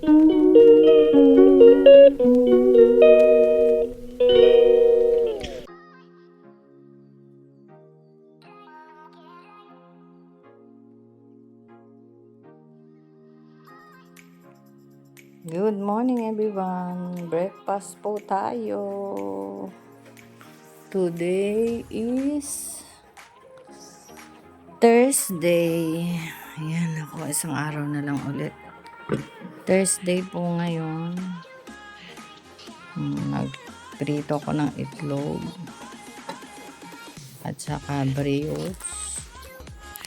Good morning everyone. Breakfast po tayo. Today is Thursday. Ayan ako, isang araw na lang ulit. Thursday po ngayon. Nagprito ko ng itlog at saka brioche.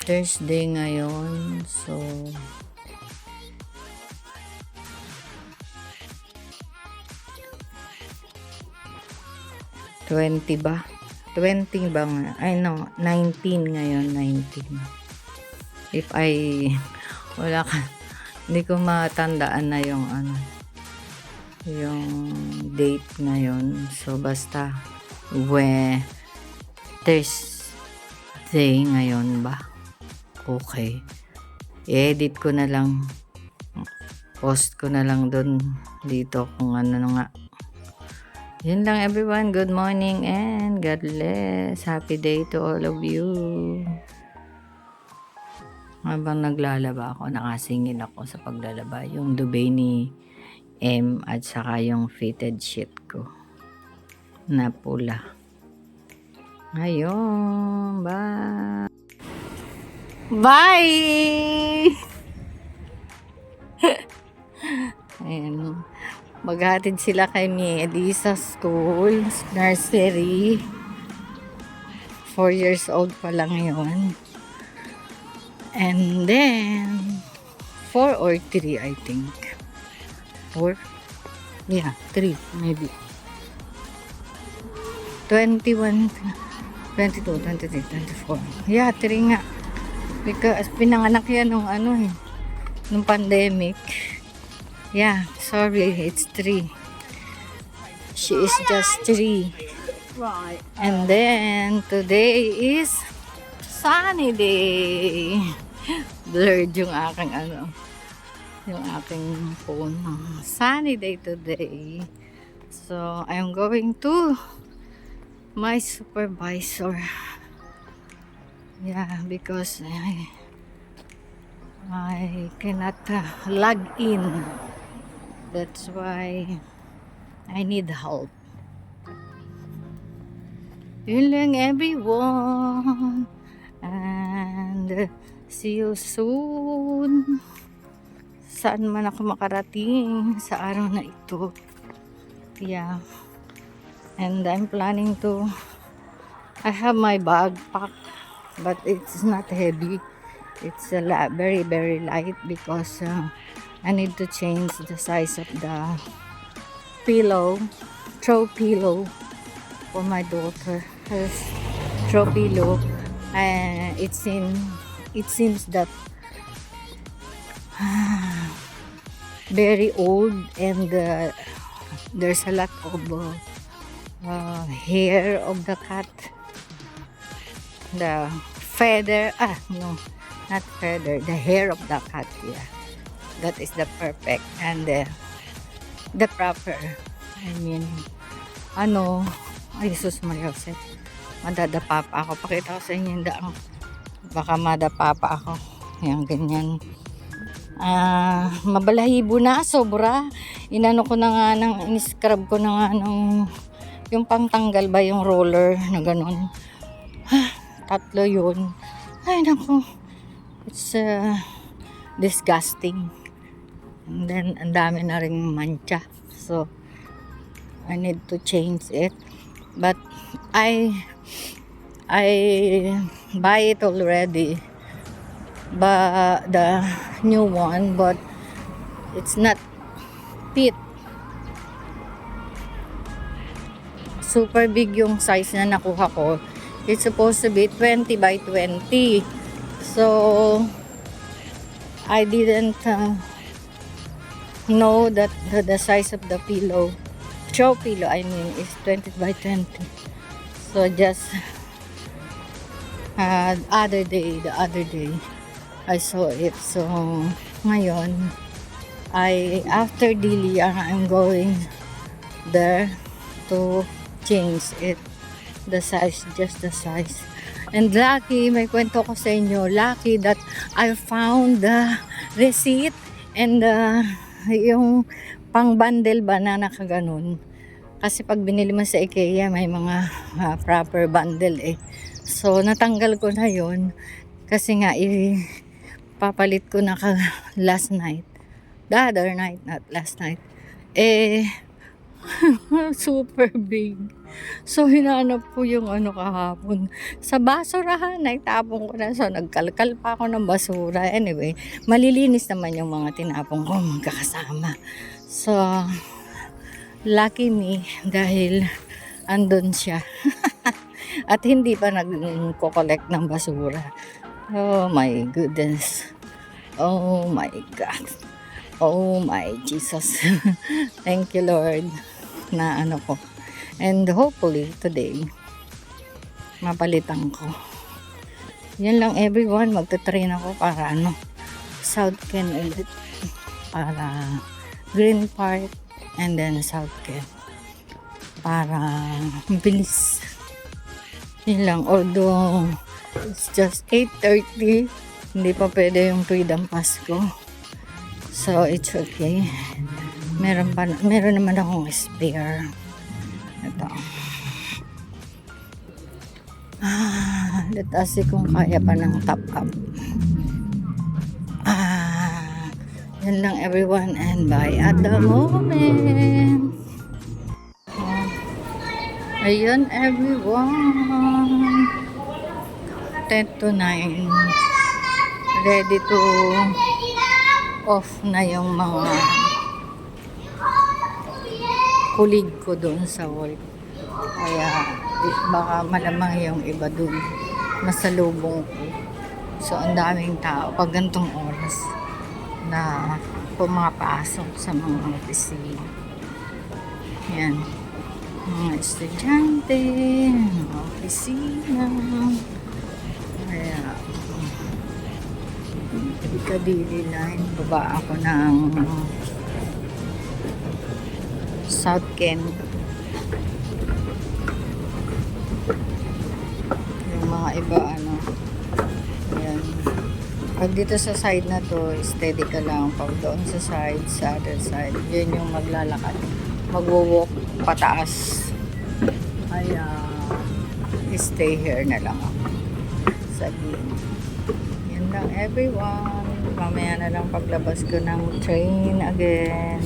Thursday ngayon. So 20 ba? 20 ba nga? Ay no, 19 ngayon, 19. If wala ka, hindi ko matandaan na yung yung date ngayon. So basta, Thursday ngayon ba? Okay. I-edit ko na lang. Post ko na lang dun dito kung ano nga. Yun lang everyone. Good morning and God bless. Happy day to all of you. Habang naglalaba ako, nakasingil ako sa paglalaba. Yung duvet ni M at saka yung fitted sheet ko na pula. Ayun. Bye. Bye! Ayan. Maghatid sila kay Medi sa school, nursery. 4 years old pa lang yun. And then, 4 or 3 I think. 4? Yeah, 3 maybe. 21, 22, 23, 24. Yeah, 3 nga. Because pinanganak yan nung nung pandemic. Yeah, sorry, it's 3. She is just 3. Right. And then, today is sunny day. Blurred yung aking yung aking phone. Sunny day today. So, I'm going to my supervisor. Yeah, because I cannot log in. That's why I need help. Yun lang everyone. And see you soon. Saan man ako makarating sa araw na ito. Yeah. And I'm planning to, I have my bag packed, but it's not heavy. It's very very light because I need to change the size of the pillow, throw pillow for my daughter. Her throw pillow, it seems that very old, and there's a lot of hair of the cat. The feather, no, not feather, the hair of the cat, yeah. That is the perfect and the proper. I mean, ay Jesus Maria Jose, madadapa pa ako. Pakita ko sa inyo yung daang. Baka madapa pa ako. Yan, ganyan. Mabalahibo na, sobra. Inano ko na nga, in-scrub ko na nga yung pangtanggal ba, yung roller na ganun. 3 yun. Ay, naku. It's disgusting. And then, ang dami na ring mancha. So, I need to change it. But, I buy it already. But, the new one, but it's not fit. Super big yung size na nakuha ko. It's supposed to be 20 by 20. So, I didn't know that the size of the pillow, throw pillow I mean, is 20 by 20. So just the other day I saw it. So ngayon after Delia, I'm going there to change it. The size, just the size. And lucky, may kwento ko sa inyo, lucky that I found the receipt and yung pang bundle ba na nakaganon. Kasi pag binili mo sa IKEA, may mga proper bundle eh. So, natanggal ko na yon kasi nga, papalit ko na last night. The other night, not last night. Super big. So, hinanap ko yung kahapon. Sa basurahan, naitapon ko na. So, nagkalkal pa ako ng basura. Anyway, malilinis naman yung mga tinapon ko magkakasama. So, lucky me dahil andun siya. At hindi pa nagko-collect ng basura. Oh my goodness. Oh my God. Oh my Jesus. Thank you Lord na ko. And hopefully today mapalitan ko. Yan lang everyone. Magta-train ako para South Ken ulit. Para Green Park and then South Ken. Para mabilis. Yun lang. Although it's just 8:30. Hindi pa pwede yung freedom pass ko. So it's okay. Meron naman akong spare. Ito. Let us see kung kaya pa ng top up. Yan lang everyone and bye at the moment. Ayun everyone. 10 to 9. Ready to off na yung mga kulig ko doon sa work. Kaya baka malamang yung iba doon masalubong ko. So ang daming tao pag gantong oras na pumapasok sa mga opisina. Yan. Mga estudyante, mga opisina. Kaya Piccadilly line, baba ako ng South Ken. Yung mga iba ayan. Pag dito sa side na to, steady ka lang. Pag doon sa other side, yun yung maglalakad, magwo-walk pataas. Kaya stay here na lang ako sa gilid. Yan lang everyone. Mamaya na lang paglabas ko ng train again.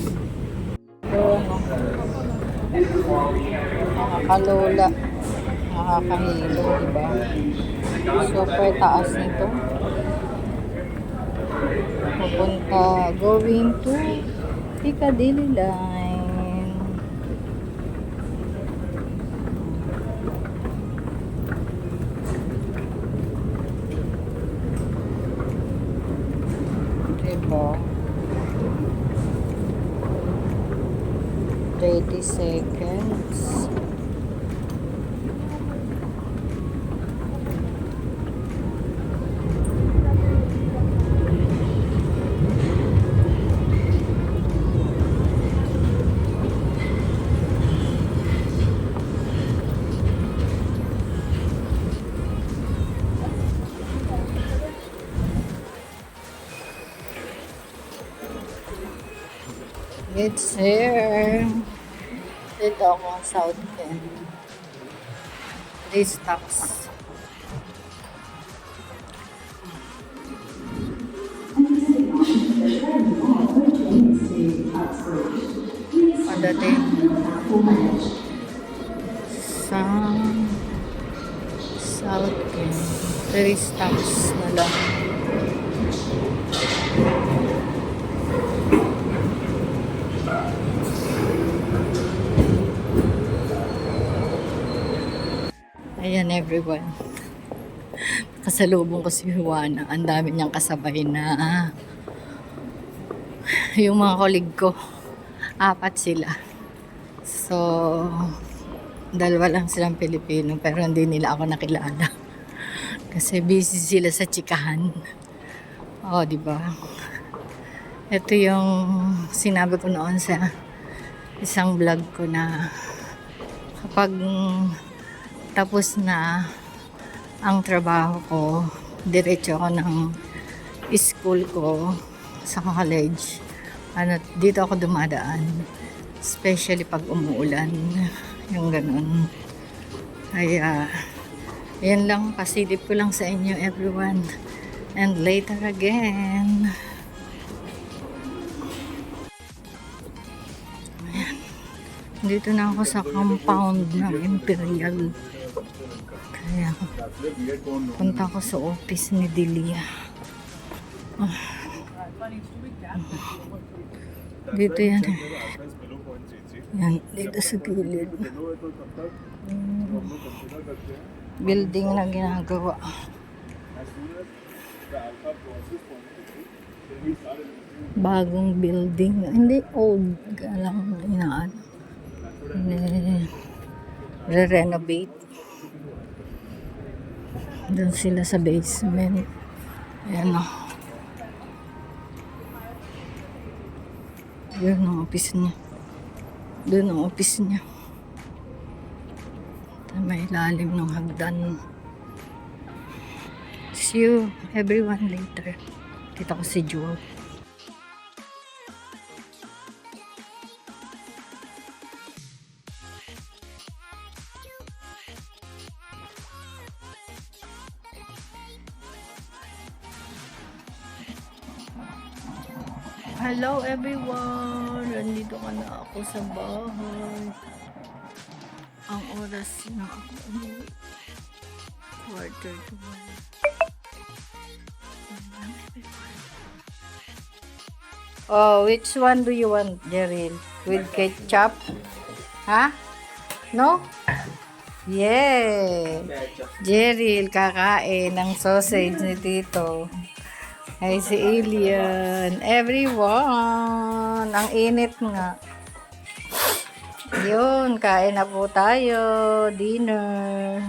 So, nakakalola, nakakahilo, diba? Super taas nito. Pupunta, going to Piccadilly line. Diba? 30 seconds. It's here. Dito ako sa South Ken. 3 stops. Padating sa South Ken. 3 stops na lang. Ayan everyone. Kasalubong ko si Juana. Ang dami niyang kasabay na yung mga colleague ko. 4 sila. So, 2 lang silang Pilipino pero hindi nila ako nakilala. Kasi busy sila sa chikahan. Oh, di ba? Ito yung sinabi ko noon sa isang vlog ko na kapag tapos na ang trabaho ko, diretso ako ng school ko sa college. Dito ako dumadaan. Especially pag umuulan. Yung ganun. Kaya, yan lang. Pasilip ko lang sa inyo, everyone. And later again. Ayan. Dito na ako sa compound ng Imperial. Kaya, punta ko sa office ni Delia. Dito yan. Yan, dito sa gilid. Building na ginagawa. Bagong building. Hindi old. Lang inaan. Re-renovate. Doon sila sa basement. Ayan o. Yun ang office niya. Doon ang office niya. May lalim ng hagdan. See you everyone later. Kita ko si Jewel. Hello everyone! Nandito ka na ako sa bahay. Ang oras na ako umuwi. 4:31. Oh, which one do you want, Jeril? With ketchup? Ha? No? Yeah! Jeril, kakain ng sausage ni Tito. Ay, si Alien. Everyone! Ang init nga. Yun, kain na po tayo. Dinner.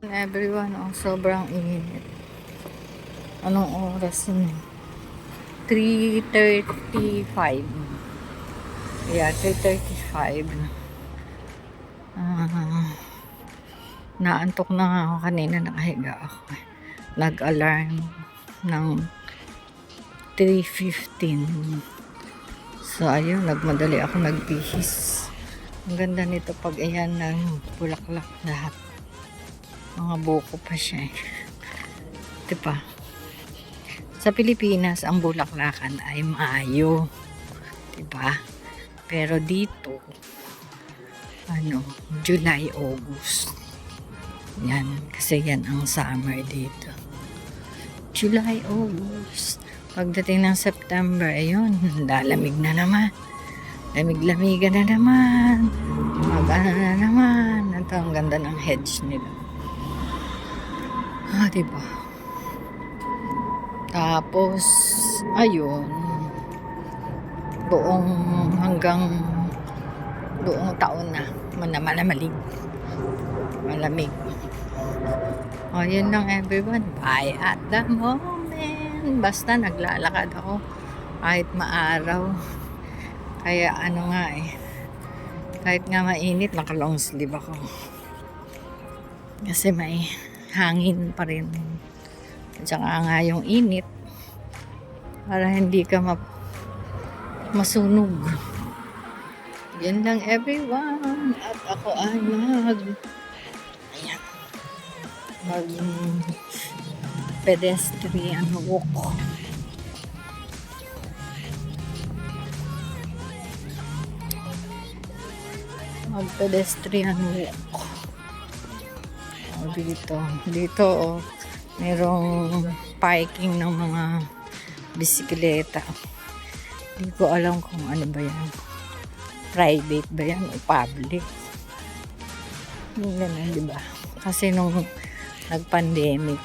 Everyone, oh, sobrang init. Anong oras yun? 3:35. Yeah, 3:35. Naantok na nga ako kanina, nakahiga ako. Nag-alarm ng 3:15. So ayun, nagmadali ako nagbihis. Ang ganda nito pag ayan ng bulaklak lahat. Mga buko pa siya. Diba? Sa Pilipinas, ang bulaklakan ay Mayo. Diba? Pero dito, July, August. Yan, kasi yan ang summer dito. July, August. Pagdating ng September, ayun, lalamig na naman. Lamig-lamigan na naman. Mag-ano na naman. Ito, ang ganda ng hedge nila. Diba? Tapos, ayun, hanggang buong taon na malamig. Malamig. Yun lang everyone. Bye at the moment. Basta naglalakad ako kahit maaraw. Kaya kahit nga mainit, naka-long sleeve ako. Kasi may hangin pa rin. At saka nga yung init para hindi ka masunog. Yan lang everyone. At ako ay mag pedestrian walk. Mag pedestrian walk. Dito merong parking ng mga bisikleta. Hindi ko alam kung ano ba yan. Private ba yan o public? Yung ganun, diba? Kasi nung nag-pandemic,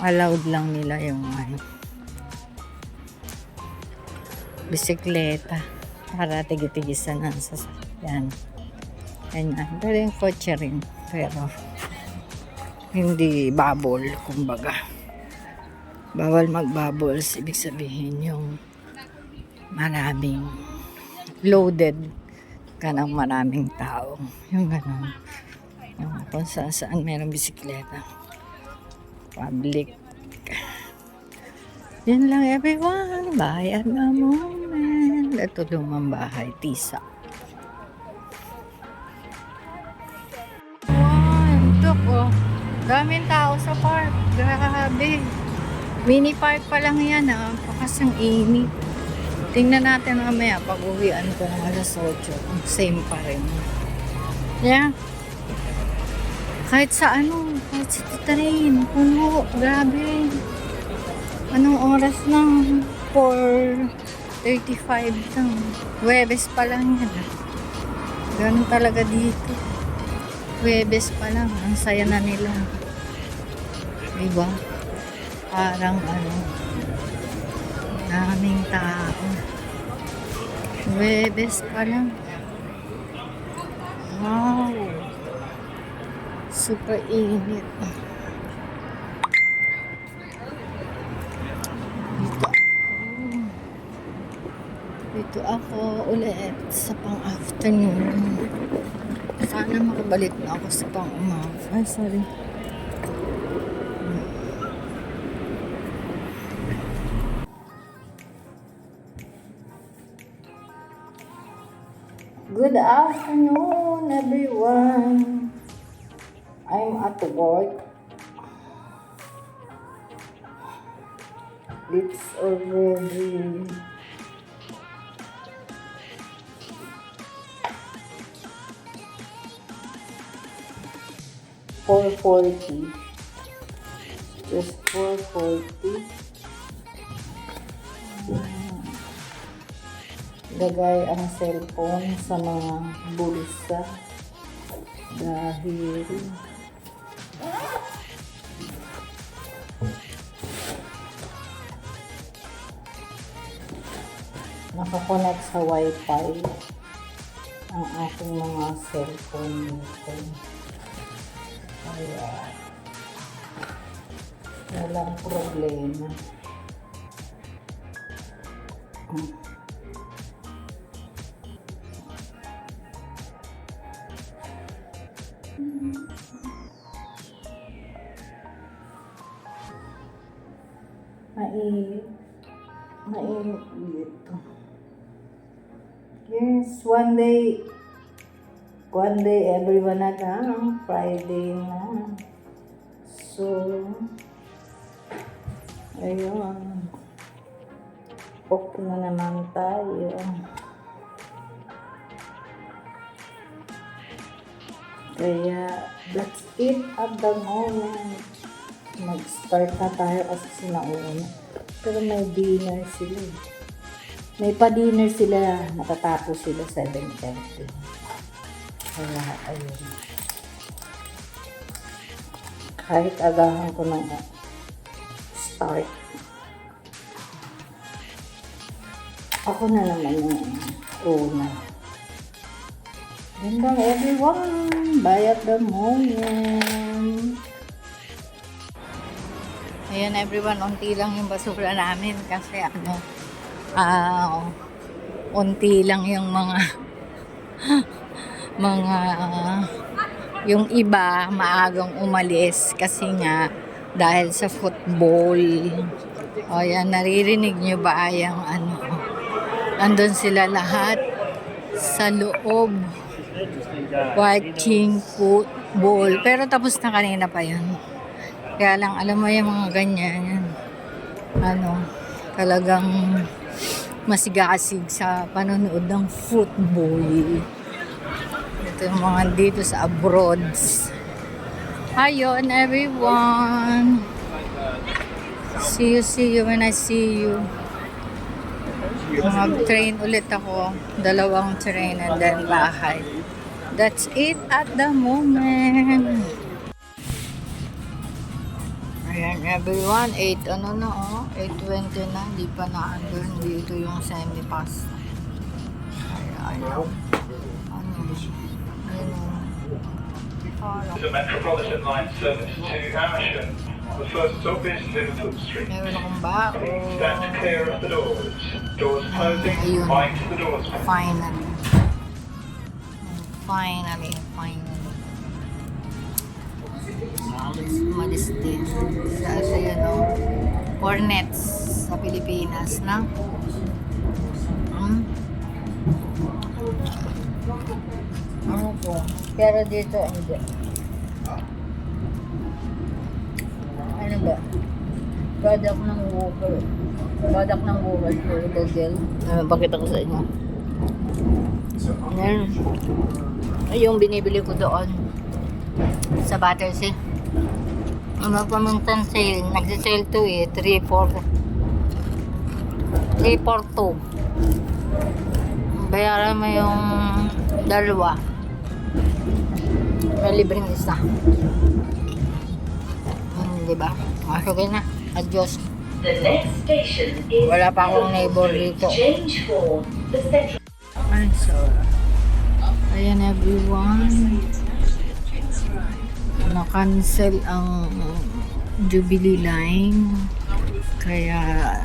allowed lang nila yung bisikleta para tigitigisan ng sasakyan. Ganyan. Pero yung kotse rin. Pero, hindi bubble, kumbaga. Bawal mag-bubbles. Ibig sabihin yung maraming loaded ka ng maraming tao. Yung gano'n. Yung kung saan mayroong bisikleta. Public. Yan lang everyone. Bayad na moment. Ito lumang bahay. Tisa. Tok, oh. Daming tao sa park. Grabe. Mini park pa lang yan, ah. Pakasang init. Tingnan natin mamaya pag uwian ko ng alas 8. Same pa rin. Yeah. Kahit sa kahit sa train. Puno. Grabe. Anong oras ng 4:35 lang. Huwebes pa lang yan, ah. Ganun talaga dito. Huwebes pa lang, ang saya na nila. Diba? Parang daming tao. Huwebes pa lang. Wow! Super init. Dito ako ulit sa pang-afternoon. Sana makabalik na ako sa pang-umaga. Ay, sorry. Good afternoon, everyone. I'm at work. It's already 4:40. Just 4:40. Lagay ang cellphone sa mga bulsa dahil nakakonect sa wifi ang aking mga cellphone nito. Kaya walang problema. Mainit dito. Yes, one day everyone na lang. Friday na. So, ayun. Off na naman tayo. Kaya, that's it at the moment. Mag-start na tayo kasi sinauna. Pero may dinner sila. May pa-dinner sila. Matatapos sila 7:30. Kaya, ayun. Kahit agahan ko ng start. Ako na naman yung una. Yun lang everyone. Bye at the moment. Ayan everyone, unti lang yung basura namin kasi unti lang yung yung iba maagang umalis kasi nga dahil sa football. O yan, naririnig nyo ba yung andun sila lahat sa loob watching football. Pero tapos na kanina pa yan. Kaya lang, alam mo yung mga ganyan, talagang masigasig sa panonood ng football. Ito yung mga dito sa abroad. Ayun, everyone. See you when I see you. Mag-train ulit ako. 2 train and then bahay. That's it at the moment. Ayan everyone, 8:20 na, di pa na-andun dito yung semi-pass. Ayan, It's a Metropolitan line service to Amersham. The first stop is Liverpool Street. Meron akong bao. Please stand clear of the doors. Doors closing. Ayun. Mind to the doors. Finally. Finally. Umalis din. Sa yun, no? Cornets sa Pilipinas, na? Ano po? Pero dito, hindi. Ano ba? Product ng Google. Product ng Google po, ito gel. Bakit ako sa inyo? Yan. Yung binibili ko doon sa Battersea. Ano pa minsan sale? Nagsisale to eh. 342. Bayaran mo yung dalawa. May libreng isa. Diba? Okay na. Adios. The next station is Wala pa akong neighbor dito. change for the central. Ay, so. Ayan everyone. Na-cancel ang Jubilee line. Kaya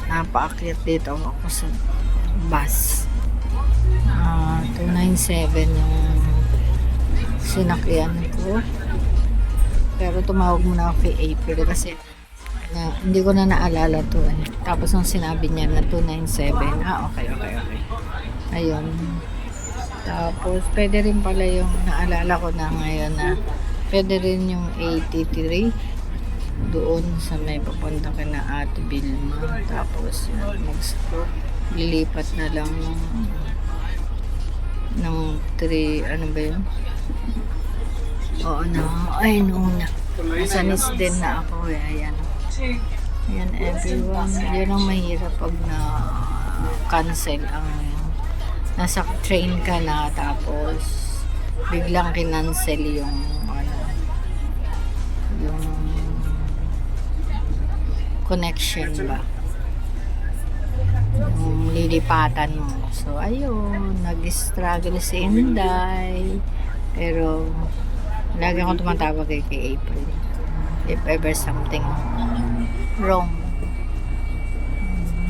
napaakyat dito ako sa bus. 297 yung sinakyan ko. Pero tumawag muna ako kay April kasi hindi ko na naalala to eh. Tapos nung sinabi niya na 297, okay. Ayun. Tapos pwede rin pala yung naalala ko na ngayon na pwede rin yung 83 doon sa may papunta ka na Ate Vilma. Tapos mag-stop. Lilipat na lang ng 3, ano ba yun? Oo na. Ay, noon na. Sa Nisden na ako eh. Ayan. Ayan everyone. Yun ang mahirap pag na-cancel ang nasa train ka na tapos biglang kinancel yung yung connection ba, yung lilipatan mo. So ayun, nag-struggle si Inday, pero lagi akong tumatawag kay April if ever something wrong.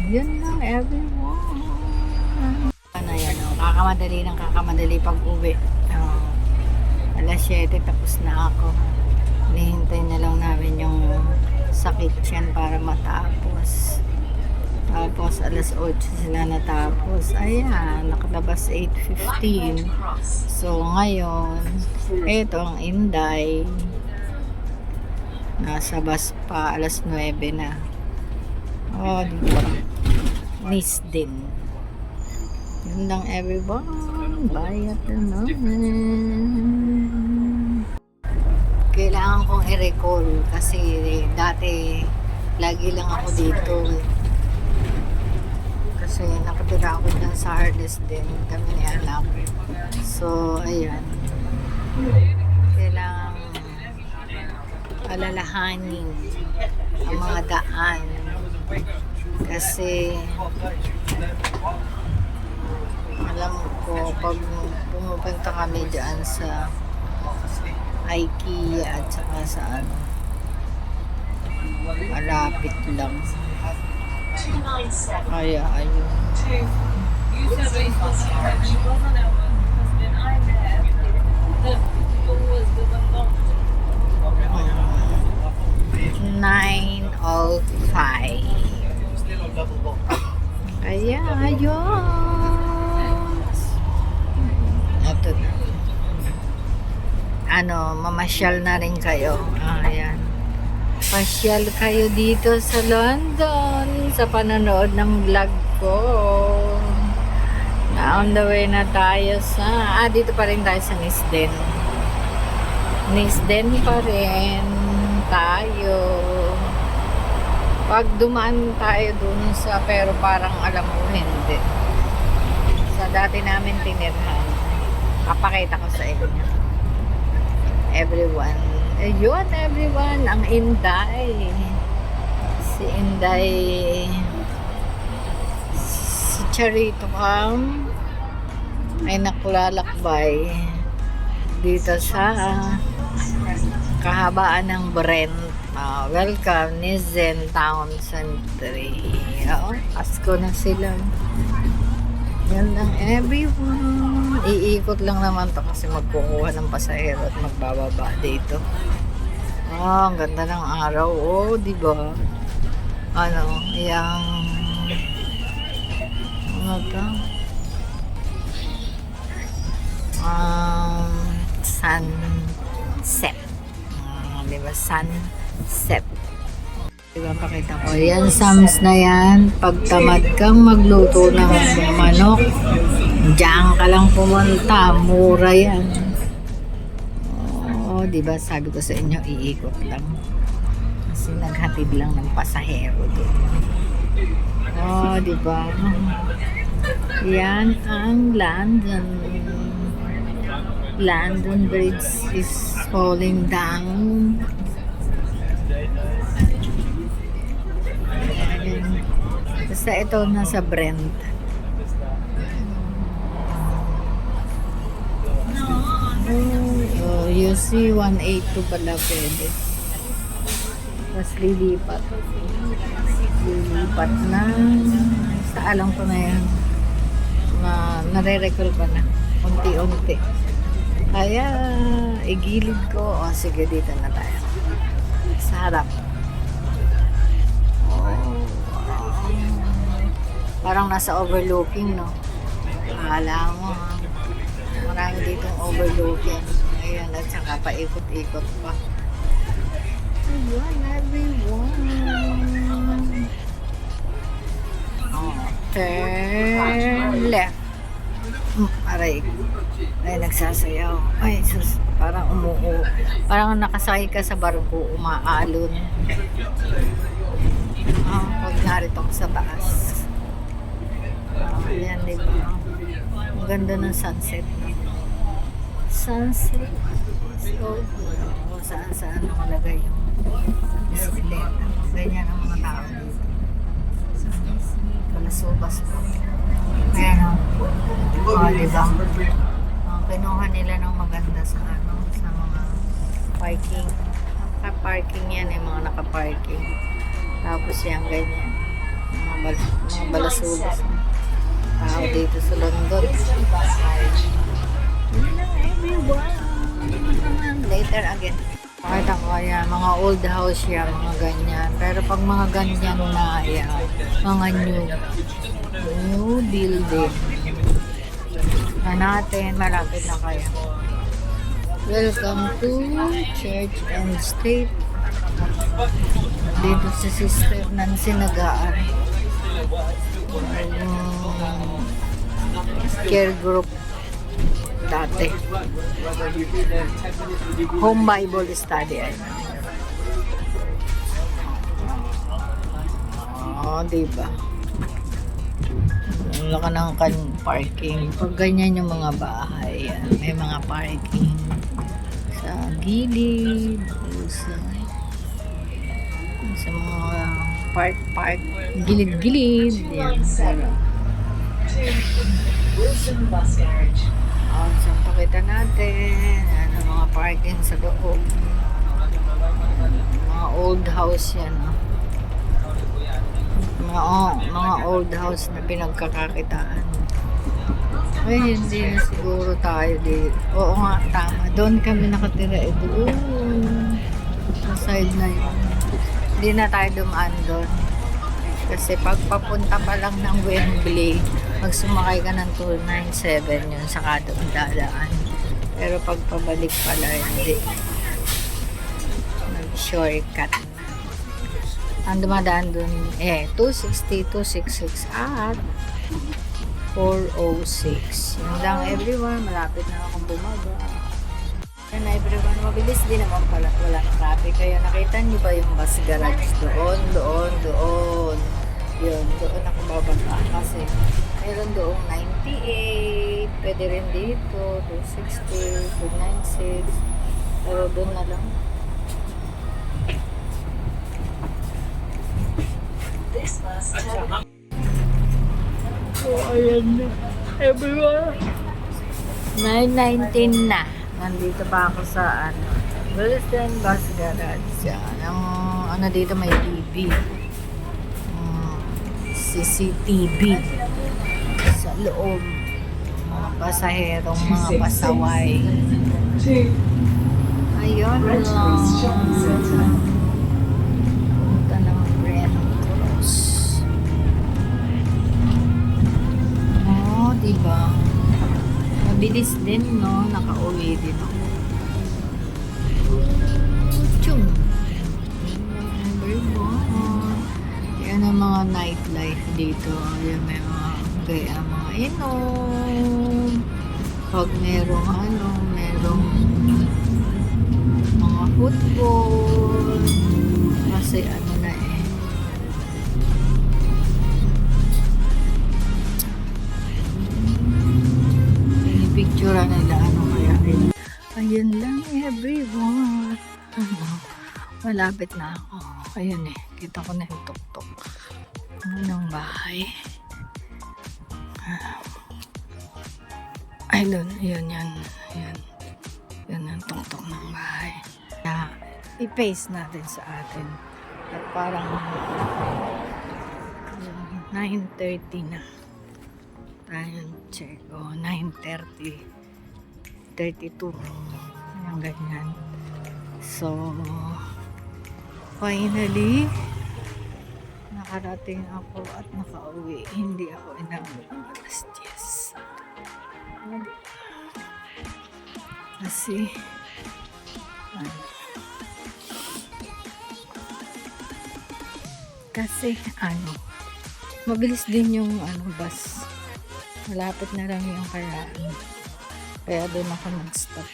Yun lang everyone. Ano yan, kakamadali pag uwi. Alas 7 tapos na ako. Hinihintay na lang namin yung sa kitchen para matapos. Tapos alas 8 sila natapos. Ayan, nakalabas 8:15. So ngayon, ito ang Inday. Nasa bus pa, alas 9 na. Oh, dito. Nisden. Yun lang everyone. Bayat na naman. Kailangan kong i-recall kasi dati lagi lang ako dito. Kasi nakatira ako dyan sa Harness din. Kami ni anak. So, ayan. Kailangan alalahanin ang mga daan. Kasi alam ko pag pumupunta kami dyan sa IKEA at saka sa malapit lang. Kaya ayun. 9:05. Kaya ayun. Ito na. Mamasyal na rin kayo. Ayan. Pasyal kayo dito sa London sa panonood ng vlog ko. On the way na tayo sa dito pa rin tayo sa Nisden. Nisden pa rin tayo. Pag dumaan tayo dun sa, pero parang alam mo hindi, sa dati namin tinirhan, papakita ko sa inyo everyone. Ayun everyone, ang Inday, si Inday, si Charito Cam ay naklalakbay dito sa kahabaan ng Brent. Welcome, Nizen Town Center. Pasko na sila. Yan lang everyone. Iikot lang naman to kasi magkukuha ng pasahero at magbababa dito. Ang ganda ng araw. Di ba? Yung ano to? Sunset. Di ba? Sunset. Diba, pakita ko. Yan, Sams na yan. Pag tamad kang magluto ng manok, diyan ka lang pumunta. Mura yan. Diba, sabi ko sa inyo, iikot lang. Kasi naghatid lang ng pasahero doon. Diba? Yan ang London. London Bridge is falling down. Basta ito nasa Brent. You see 182 pala pwede. Tapos lilipat. Lilipat na. Sa alam ko na yan. Nare-recall pa na. Unti-unti. Kaya igilid ko. Sige, dito na tayo. Sa harap. Parang nasa overlooking, no? Akala mo, marami ditong overlooking. Ayan, at saka paikot-ikot pa. Ayan, everyone. Turn left. Aray. Ay, nagsasayaw. Ay, sus, parang parang nakasakay ka sa barko, umaalon. Pag narito ko sa taas. Ayan, diba? Ang ganda ng sunset. Sunset. So, saan nakalagay yung bisikleta. Ganyan ang mga tao dito. Kalasubas po. Ayan o. Diba? Kinuha nila ng maganda sa mga parking. Naka-parking yan mga naka-parking. Tapos yan, ganyan. Mga balasubas. Tao dito sa London. Later again. Pakita ko kaya mga old house yan, mga ganyan. Pero pag mga ganyan na yan, mga new building na natin, malapit na kaya. Welcome to Church and State. Dito sa Sister Nancy Nagaan. Care group dati. Home Bible Study. Diba? Ang laka ng parking. Pag ganyan yung mga bahay, may mga parking sa gilid, sa mga park, gilid-gilid. Yan. Wilson Bus Garage. So, pakita natin. Mga parking sa loob. Mga old house yan. Mga old house na pinagkakakitaan. Ay, hindi na siguro tayo dito. Oo nga, tama. Doon kami nakatira. Doon. Sa side na yun. Hindi na tayo dumaan doon. Kasi pag papunta pa lang ng Wembley, pag sumakay ka ng 297 yun, saka doon dadaan. Pero pag pabalik pala, hindi. Nag-shortcut. Ang dumadaan doon, 260, 266 at 406. Yun lang everyone, malapit na akong bumaga. Yan na everyone, mabilis din naman pala, wala ng traffic. Kaya nakita niyo ba yung bus garage doon? Yun, doon ako bababa kasi meron doong 98, pwede rin dito, 260, 296, pero doon na lang. This bus terminates. So, ayan na, everyone. 9:19 na. nandito pa ako sa Wilson Bus Garage. Yan. Ang ano dito may TV. CCTV sa loob. Mga pasaherong, mga pasaway. Ayun lang. Punta ng Red Cross. Oh, diba? Mabilis din, no? Nakauwi din ako. Chum! Number 1. Yan ang mga nightlife dito. Yan may mga inom. Pag merong merong mga football. Kasi na eh. Picture nila kaya rin. Ayun lang everyone. Malapit na ako. Ayun eh. Kita ko na yung tuktok. Ng bahay. Ayun. Yun. Yun ang tuktok ng bahay. I-paste natin sa atin. At parang 9:30 na. Tayo check. 9:30. 32. Yung ganyan. So, finally, nakarating ako at nakauwi. Hindi ako inabot ng alas 10. Kasi, mabilis din yung bus. Malapit na lang yung kaya doon ako nag-stop.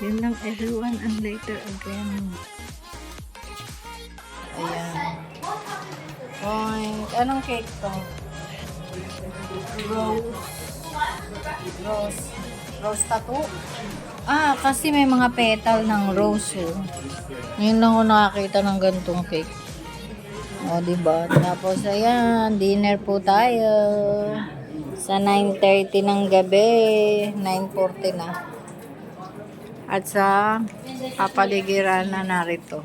Yun lang everyone, and later again. Ayan. Point. Anong cake to? Rose tattoo? Kasi may mga petal ng rose. Yun lang ako nakakita ng gantong cake. Diba? Tapos, ayan, dinner po tayo. Sa 9:30 ng gabi, 9:40 na. At sa kapaligiran na narito.